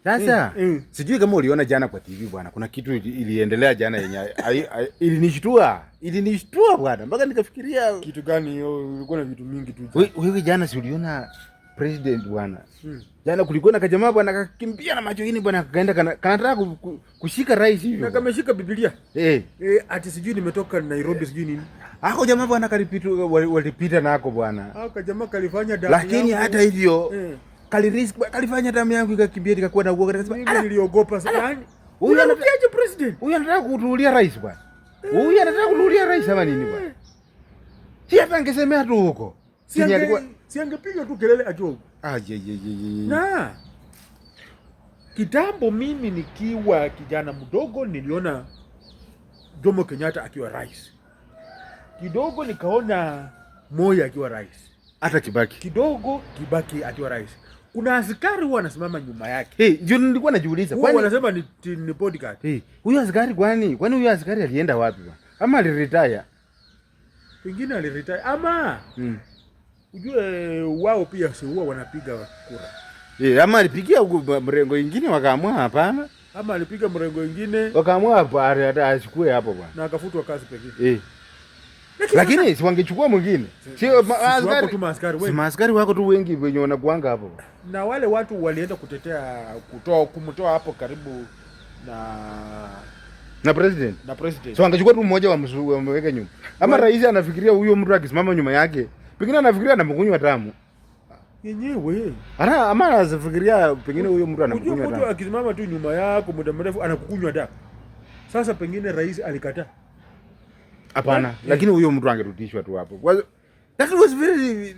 Sasa sijui kama uliona jana kwa TV bwana, kuna kitu iliendelea jana yenye ilinishtua bwana, mpaka nikafikiria kitu gani hiyo. Ulikuwa na vitu mingi tu wewe jana, si uliona president bwana? Jana kulikuwa na kajamaa bwana, akakimbia na macho yini bwana, kaenda kanataka kushika rais hivyo, na kameshika Biblia ati sijui nimetoka Nairobi sijui nini. Hako jamaa bwana walipita nako bwana, hako jamaa kalifanya damu, lakini hata hivyo kalifanya damu yangu ikakimbia, nikakuwa na uoga, nikasema niliogopa sana. Huyu anapiaje president? Huyu anataka kutulia rais bwana, huyu anataka kutulia rais ama nini bwana? Si hata angesemea tu huko, si angepiga tu kelele akiwa huko. Na kitambo mimi nikiwa kijana mdogo niliona Jomo Kenyatta akiwa rais, kidogo nikaona Moi akiwa rais, hata Kibaki kidogo Kibaki akiwa rais. Kuna askari huwa anasimama nyuma yake. Ndio nilikuwa najiuliza, kwani wanasema ni bodyguard. Huyu askari kwani huyu askari alienda wapi bwana? Ama aliretire? Pengine aliretire ama ujue wao pia si huwa wanapiga kura. Ama alipigia mrengo ingine wakaamua hapana. Ama alipiga mrengo ingine wakaamua hata achukue hapo bwana. Na akafutwa kazi pekee. Lakini si wangechukua mwingine. Sio askari tu, maaskari wengi. Si maaskari wako tu wengi wenye wanakuanga hapo. Na wale watu walienda kutetea kumtoa hapo karibu na president. So wangechukua tu mmoja wamweke nyuma. Ama rais anafikiria huyo mtu akisimama nyuma yake, pengine anafikiria anamkunywa tamu. Yenyewe. Ama anafikiria pengine huyo mtu anamkunywa tamu. Mtu akisimama tu nyuma yako muda mrefu anakukunywa damu. Sasa pengine rais alikataa. Hapana, lakini huyo mtu angerudishwa tu hapo. That was very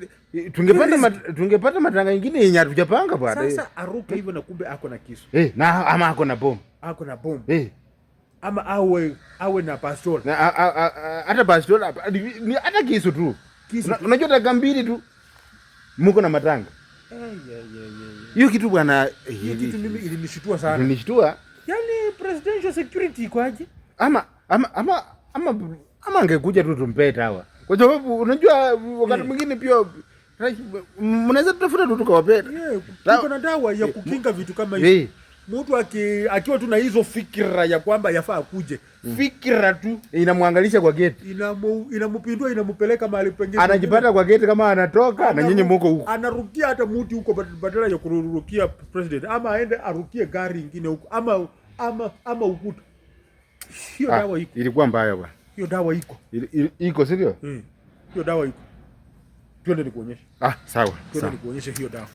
tungepata matanga mengine yenye hatujapanga bwana. Sasa aruke hivyo na kumbe ako na kisu. Na ama ako na bomu. Ako na bomu. Ama awe na pastol. Hata pastol hata kisu tu. Unajua taka mbili tu. Muko na matanga. Hiyo kitu bwana, hiyo kitu mimi ilinishtua sana. Ilinishtua. Yaani presidential security kwaje? Ama angekuja tu tumpeta hawa. Kwa sababu unajua wakati mwingine pia mnaweza tutafuta tu tukawapeta. Tuko na dawa ya kukinga vitu kama hivi. Mtu akiwa tu na hizo fikira ya kwamba yafaa kuje. Fikira tu inamwangalisha kwa gate. Inampindua, inampeleka mahali pengine. Anajipata kwa gate kama anatoka na nyinyi mko huko. Anarukia hata mtu huko badala ya kurukia president, ama aende arukie gari nyingine huko ama ukuta. Hiyo dawa iko. Ilikuwa mbaya bwana. Hiyo dawa iko. Iko sio? Hiyo dawa iko. Twende nikuonyeshe. Sawa. Twende nikuonyeshe hiyo dawa.